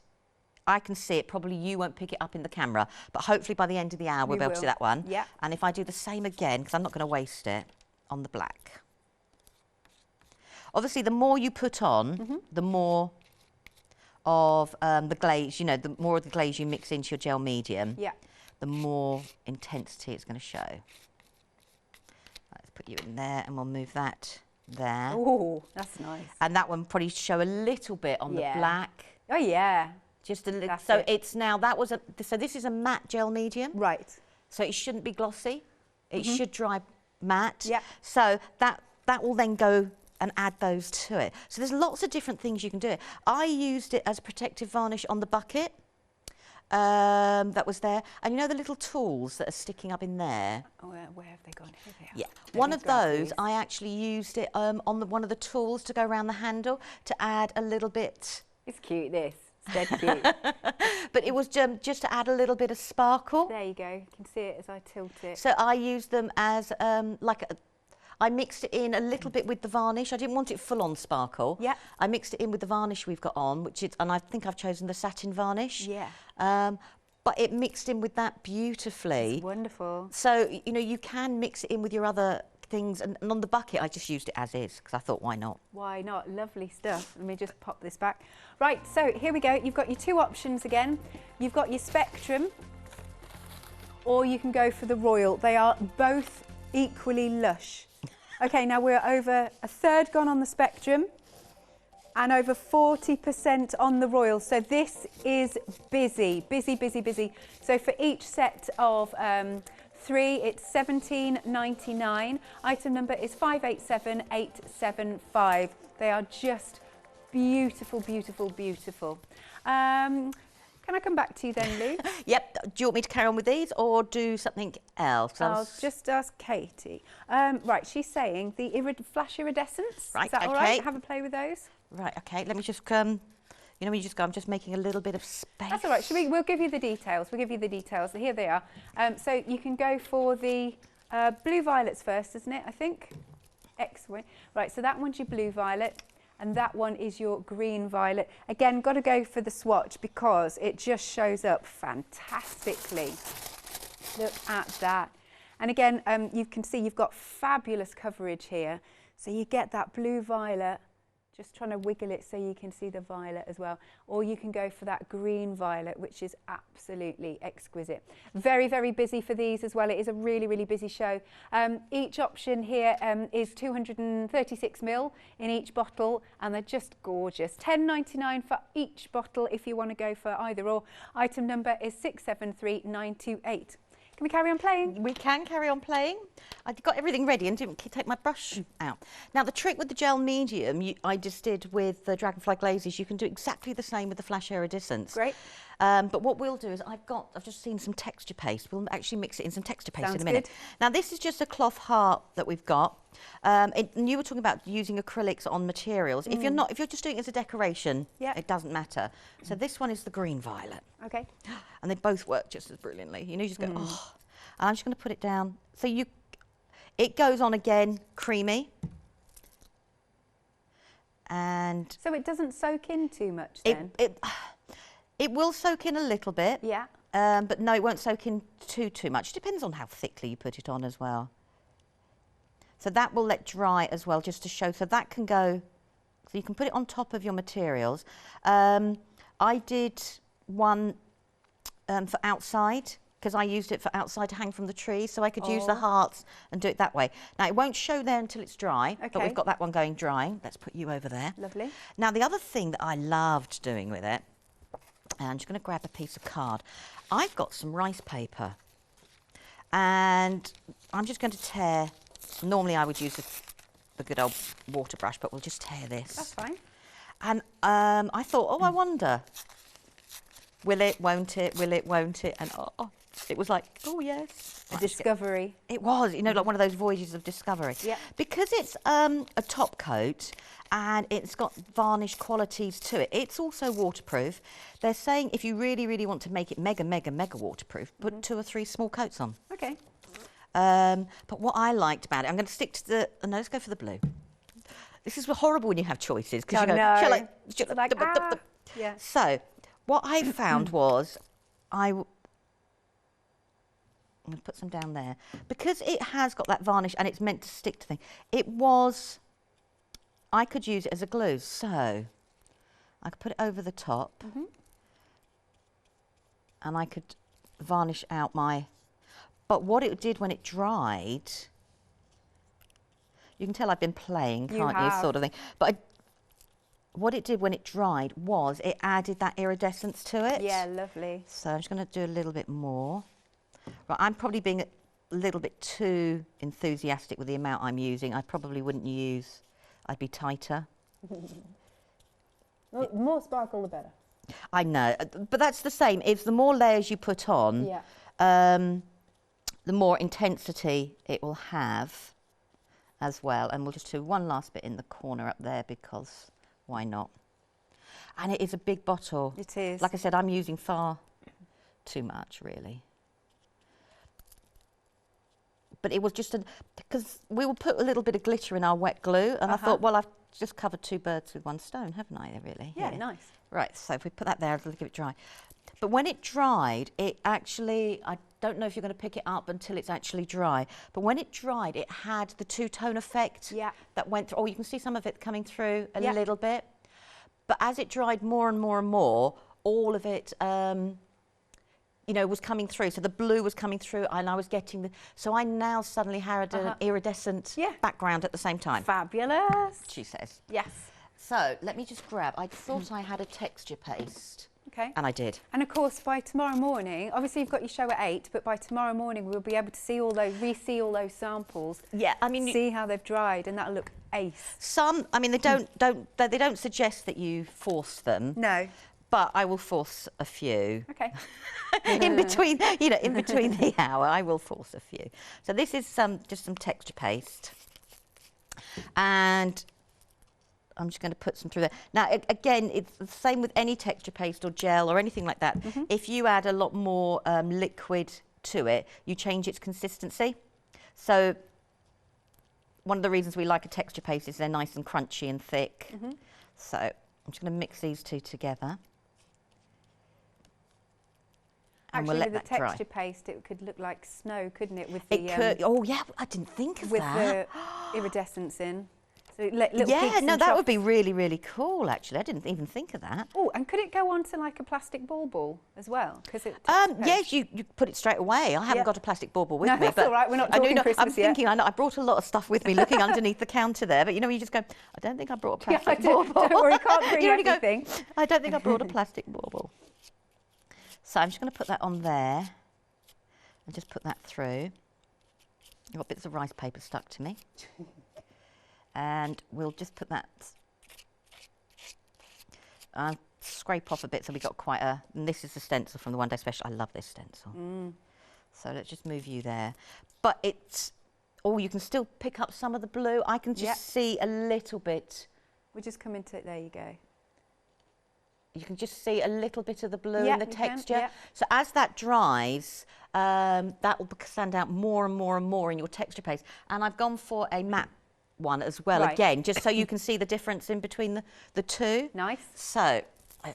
I can see it, probably you won't pick it up in the camera, but hopefully by the end of the hour we'll be able to see that one. Yeah. And if I do the same again, because I'm not going to waste it, on the black. Obviously, the more you put on, the more of the glaze, you know, the more of the glaze you mix into your gel medium, the more intensity it's going to show. Let's put you in there, and we'll move that there. Oh, that's nice. And that one probably show a little bit on the black. Oh, yeah. Just a little. So it's now, so this is a matte gel medium. Right. So it shouldn't be glossy. It should dry matte. Yeah. So that will then go and add those to it. So there's lots of different things you can do. I used it as a protective varnish on the bucket that was there. And you know the little tools that are sticking up in there? Oh, where have they gone? Here they are. Yeah. One of those, I actually used it on one of the tools to go around the handle to add a little bit. It's cute, this. It's dead cute. But it was just to add a little bit of sparkle. There you go. You can see it as I tilt it. So I used them as I mixed it in a little bit with the varnish. I didn't want it full on sparkle. Yeah. I mixed it in with the varnish we've got on, and I think I've chosen the satin varnish. Yeah. But it mixed in with that beautifully. It's wonderful. So, you know, you can mix it in with your other things, and on the bucket I just used it as is because I thought, why not? Why not? Lovely stuff. Let me just pop this back. Right, so here we go. You've got your two options again. You've got your Spectrum, or you can go for the Royal. They are both equally lush. Okay, now we're over a third gone on the Spectrum and over 40% on the Royal. So this is busy, busy, busy, busy. So for each set of 3, it's £17.99. Item number is 587875. They are just beautiful, beautiful, beautiful. Can I come back to you then, Lou? Yep. Do you want me to carry on with these or do something else? I'll just ask Katie. Right, she's saying the flash iridescence. Right, is that all right? Have a play with those. Right, okay. Let me just you know, when you just go, I'm just making a little bit of space. That's all right. We'll give you the details. We'll give you the details. Here they are. So you can go for the blue violets first, isn't it? I think. Excellent. Right, so that one's your blue violet, and that one is your green violet. Again, got to go for the swatch because it just shows up fantastically. Look at that. And again, you can see you've got fabulous coverage here. So you get that blue violet, just trying to wiggle it so you can see the violet as well. Or you can go for that green violet, which is absolutely exquisite. Very, very busy for these as well. It is a really, really busy show. Each option here is 236 ml in each bottle, and they're just gorgeous. £10.99 for each bottle if you want to go for either or. Item number is 673928. Can we carry on playing? We can carry on playing. I've got everything ready and didn't take my brush out. Now, the trick with the gel medium, I just did with the Dragonfly Glazes, you can do exactly the same with the Flash Iridescence. Great. But what we'll do is I've just seen some texture paste. We'll actually mix it in some texture paste in a minute. Good. Now, this is just a cloth heart that we've got. And you were talking about using acrylics on materials. If you're just doing it as a decoration, it doesn't matter. So this one is the green violet. Okay. And they both work just as brilliantly. You know, you just go, oh. And I'm just going to put it down. So it goes on again, creamy. And so it doesn't soak in too much then? It will soak in a little bit. Yeah. But no, it won't soak in too much. It depends on how thickly you put it on as well. So that will let dry as well, just to show. So that can go, so you can put it on top of your materials. I did one for outside, because I used it for outside to hang from the tree, so I could use the hearts and do it that way. Now, it won't show there until it's dry, but we've got that one going drying. Let's put you over there. Lovely. Now, the other thing that I loved doing with it, and I'm just going to grab a piece of card. I've got some rice paper, and I'm just going to tear. Normally, I would use the good old water brush, but we'll just tear this. That's fine. And I thought, oh, I wonder, will it, won't it, will it, won't it? And it was like, oh, yes. A discovery. It was, you know, like one of those voyages of discovery. Yeah. Because it's a top coat and it's got varnish qualities to it, it's also waterproof. They're saying if you really, really want to make it mega, mega, mega waterproof, put 2 or 3 small coats on. Okay. But what I liked about it, I'm going to stick to the, no, let's go for the blue. This is horrible when you have choices, because you go, yeah. So, what I found was, I'm going to put some down there. Because it has got that varnish and it's meant to stick to things, I could use it as a glue. So, I could put it over the top and I could varnish out but what it did when it dried, you can tell I've been playing, can't you, sort of thing. But what it did when it dried was it added that iridescence to it. Yeah, lovely. So I'm just going to do a little bit more. Right, I'm probably being a little bit too enthusiastic with the amount I'm using. I probably wouldn't use, I'd be tighter. Well, the more sparkle, the better. I know, but that's the same. It's the more layers you put on, the more intensity it will have as well. And we'll just do one last bit in the corner up there, because why not? And it is a big bottle. It is. Like I said, I'm using far too much, really. But it was just because we will put a little bit of glitter in our wet glue, and I thought, well, I've just covered 2 birds with 1 stone, haven't I, really? Yeah, nice. Right, so if we put that there, I'll give it dry. But when it dried, it actually, I don't know if you're going to pick it up until it's actually dry, but when it dried, it had the 2-tone effect that went through. Oh, you can see some of it coming through a little bit. But as it dried more and more and more, all of it, you know, was coming through. So the blue was coming through, and I was getting the... So I now suddenly had an iridescent background at the same time. Fabulous. She says. Yes. So let me just grab, I thought I had a texture paste. Okay. And I did. And of course, by tomorrow morning, obviously you've got your show at 8, but by tomorrow morning we'll be able to see all those, re-see all those samples. Yeah, I mean, see how they've dried, and that'll look ace. Some, I mean, they don't suggest that you force them. No. But I will force a few. Okay. in between, you know, in between the hour, I will force a few. So this is just some texture paste, and I'm just going to put some through there. Now, again, it's the same with any texture paste or gel or anything like that. If you add a lot more liquid to it, you change its consistency. So one of the reasons we like a texture paste is they're nice and crunchy and thick. So I'm just going to mix these 2 together. And actually, we'll with the texture paste, it could look like snow, couldn't it? With the, it could. Oh, yeah, I didn't think of that. With the iridescence in. So little Yeah, peaks no, and that would be troughs. really, really cool, actually. I didn't even think of that. Oh, and could it go onto like a plastic ball as well? Because it Yes, you put it straight away. I haven't Yeah. got a plastic bauble with No, me. that's But all right. We're not I talking know, Christmas I'm thinking, yet. I know, I brought a lot of stuff with me looking underneath the counter there. But, you know, you just go, I don't think I brought a Yeah, plastic don't bauble. worry, can't bring You already go, everything. I don't think I brought a plastic bauble. So I'm just going to put that on there and just put that through. I've got bits of rice paper stuck to me. And we'll just put that, scrape off a bit so we got quite a, and this is the stencil from the One Day Special. I love this stencil. So let's just move you there. But it's, oh, you can still pick up some of the blue. I can just see a little bit. We'll just come into it, there you go. You can just see a little bit of the blue Yeah, in the you can, texture. yeah. So as that dries, that will stand out more and more and more in your texture paste. And I've gone for a matte one as well, Right. again, just so you can see the difference in between the two. Nice. So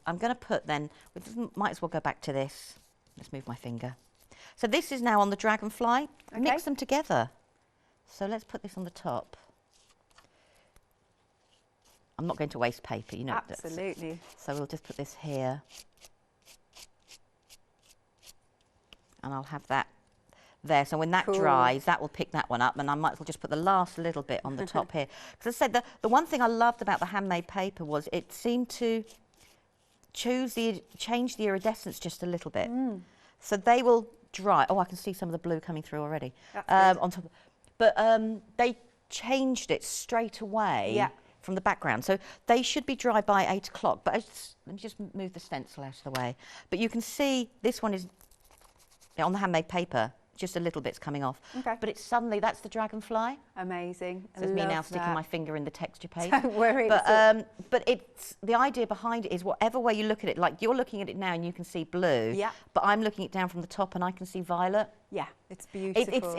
I'm going to put then, we might as well go back to this. Let's move my finger. So this is now on the Dragonfly. Okay. Mix them together. So let's put this on the top. I'm not going to waste paper, you know. Absolutely. So we'll just put this here. And I'll have that there. So when that dries, that will pick that one up. And I might as well just put the last little bit on the top here. Because I said, the one thing I loved about the handmade paper was it seemed to change the iridescence just a little bit. So they will dry. Oh, I can see some of the blue coming through already. On top. But they changed it straight away from the background. So they should be dry by 8 o'clock. But let me just move the stencil out of the way. But you can see this one is on the handmade paper. Just a little bit's coming off. Okay. But it's suddenly, that's the Dragonfly. Amazing. So it's me now sticking my finger in the texture paste. Don't worry. But it's, the idea behind it is whatever way you look at it, like you're looking at it now and you can see blue. Yeah. But I'm looking it down from the top and I can see violet. Yeah, it's beautiful.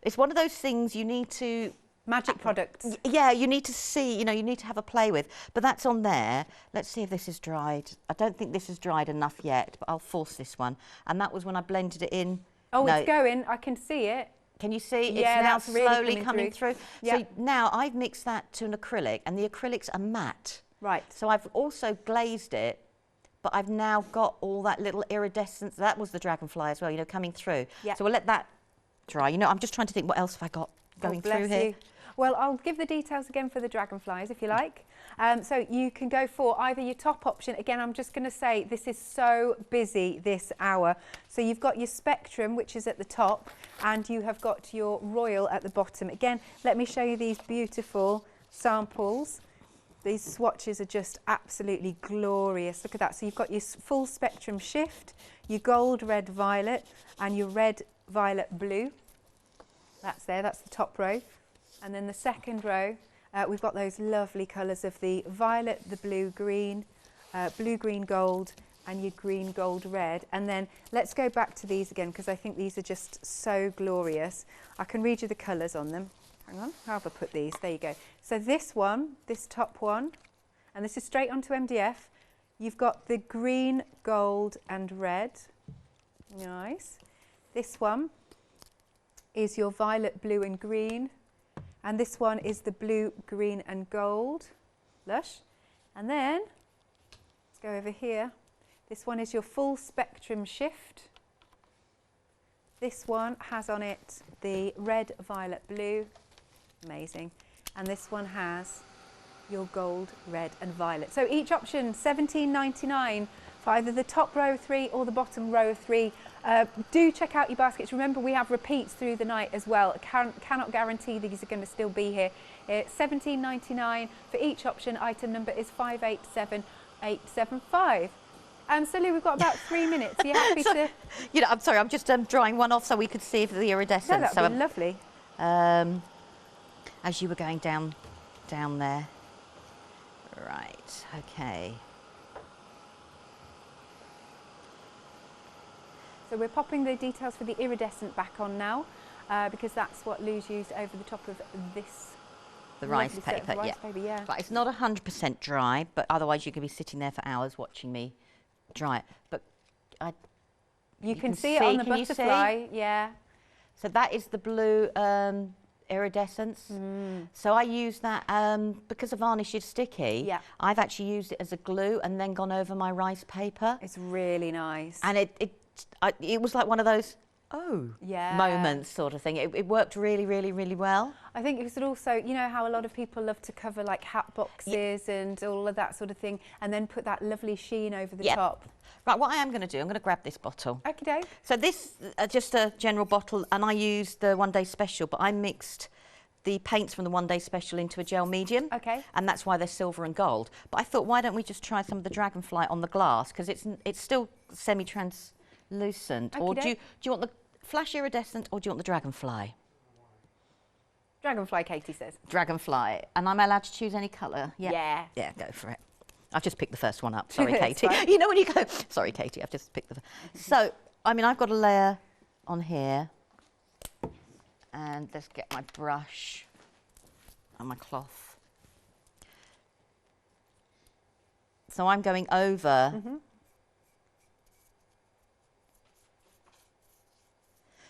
It's one of those things you need to... Magic products. Yeah, you need to see, you know, you need to have a play with. But that's on there. Let's see if this is dried. I don't think this is dried enough yet, but I'll force this one. And that was when I blended it in. Oh, No, it's going. I can see it. can you see? Yeah, It's now that's really slowly coming coming through. through. Yeah. So now I've mixed that to an acrylic, and the acrylics are matte. Right. So I've also glazed it, but I've now got all that little iridescence. That was the Dragonfly as well, you know, coming through. Yeah. So we'll let that dry. You know, I'm just trying to think what else have I got going bless through here. you. Well, I'll give the details again for the Dragonflies if you like. So you can go for either your top option. Again, I'm just going to say this is so busy this hour. So you've got your Spectrum, which is at the top, and you have got your Royal at the bottom. Again, let me show you these beautiful samples. These swatches are just absolutely glorious. Look at that. So you've got your full Spectrum shift, your gold, red, violet, and your red, violet, blue. That's there. That's the top row. And then the second row, we've got those lovely colours of the violet, the blue, green, gold, and your green, gold, red. And then let's go back to these again, because I think these are just so glorious. I can read you the colours on them. Hang on, how have I put these? There you go. So this one, this top one, and this is straight onto MDF. You've got the green, gold, and red. Nice. This one is your violet, blue, and green. And this one is the blue, green and gold. Lush. And then, let's go over here. This one is your full Spectrum shift. This one has on it the red, violet, blue. Amazing. And this one has your gold, red and violet. So each option, $17.99 for either the top row 3 or the bottom row 3. Do check out your baskets. Remember, we have repeats through the night as well. Cannot guarantee these are going to still be here. It's $17.99 for each option. Item number is 587875. So Lou, we've got about 3 minutes. Are you happy to? You know, I'm sorry, I'm just drying one off so we could see if the iridescence. No, that would be lovely. As you were going down there. Right, okay. So we're popping the details for the iridescent back on now, because that's what Lou's used over the top of this. The rice paper, yeah. Right, it's not 100% dry, but otherwise you could be sitting there for hours watching me dry it. But you can see it on the butterfly, yeah. So that is the blue Iridescence. So I use that because the varnish is sticky. Yeah. I've actually used it as a glue and then gone over my rice paper. It's really nice. And it was like one of those moments sort of thing. It worked really, really, really well. I think it could also, you know how a lot of people love to cover like hat boxes and all of that sort of thing, and then put that lovely sheen over the top. Right, what I am going to do, I'm going to grab this bottle. Okie doke. So this, just a general bottle, and I used the one day special, but I mixed the paints from the one day special into a gel medium. Okay. And that's why they're silver and gold. But I thought, why don't we just try some of the Dragonfly on the glass, because it's still semi-translucent. Or do you want the flash iridescent, or do you want the Dragonfly? Dragonfly, Katie says. Dragonfly. And am I allowed to choose any colour? Yeah. Yeah, go for it. I've just picked the first one up. Sorry, Katie. You know when you go, sorry, Katie, I've just picked the first. So, I mean, I've got a layer on here. And let's get my brush and my cloth. So I'm going over.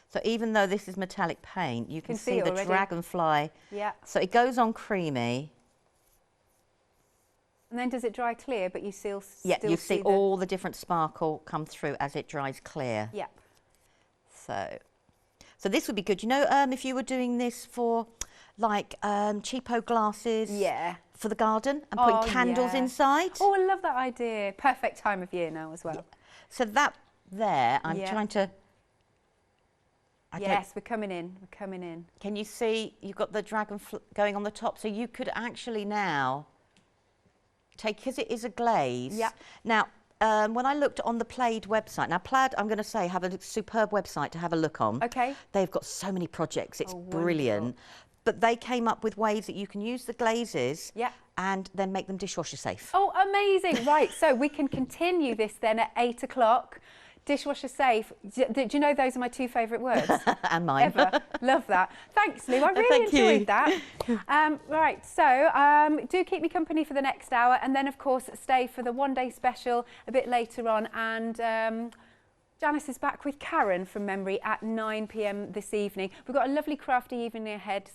So even though this is metallic paint, you can see the Dragonfly. Yeah. So it goes on creamy. And then does it dry clear, but you still you see all the different sparkle come through as it dries clear. Yeah. So this would be good. You know, if you were doing this for like cheapo glasses for the garden and putting candles inside. Oh, I love that idea. Perfect time of year now as well. Yeah. So that there, I'm trying to... Yes, we're coming in. We're coming in. Can you see you've got the Dragonfly going on the top? So you could actually now take, because it is a glaze. Yeah. Now, when I looked on the Plaid website, now Plaid, I'm going to say, have a superb website to have a look on. Okay. They've got so many projects. It's brilliant. But they came up with ways that you can use the glazes and then make them dishwasher safe. Oh, amazing. Right, so we can continue this then at 8 o'clock. Dishwasher safe. Do you know those are my two favourite words? And mine. Ever. Love that. Thanks, Lou. I really enjoyed that. Right, so do keep me company for the next hour, and then, of course, stay for the one-day special a bit later on. And Janice is back with Karen from Memory at 9 p.m. this evening. We've got a lovely crafty evening ahead.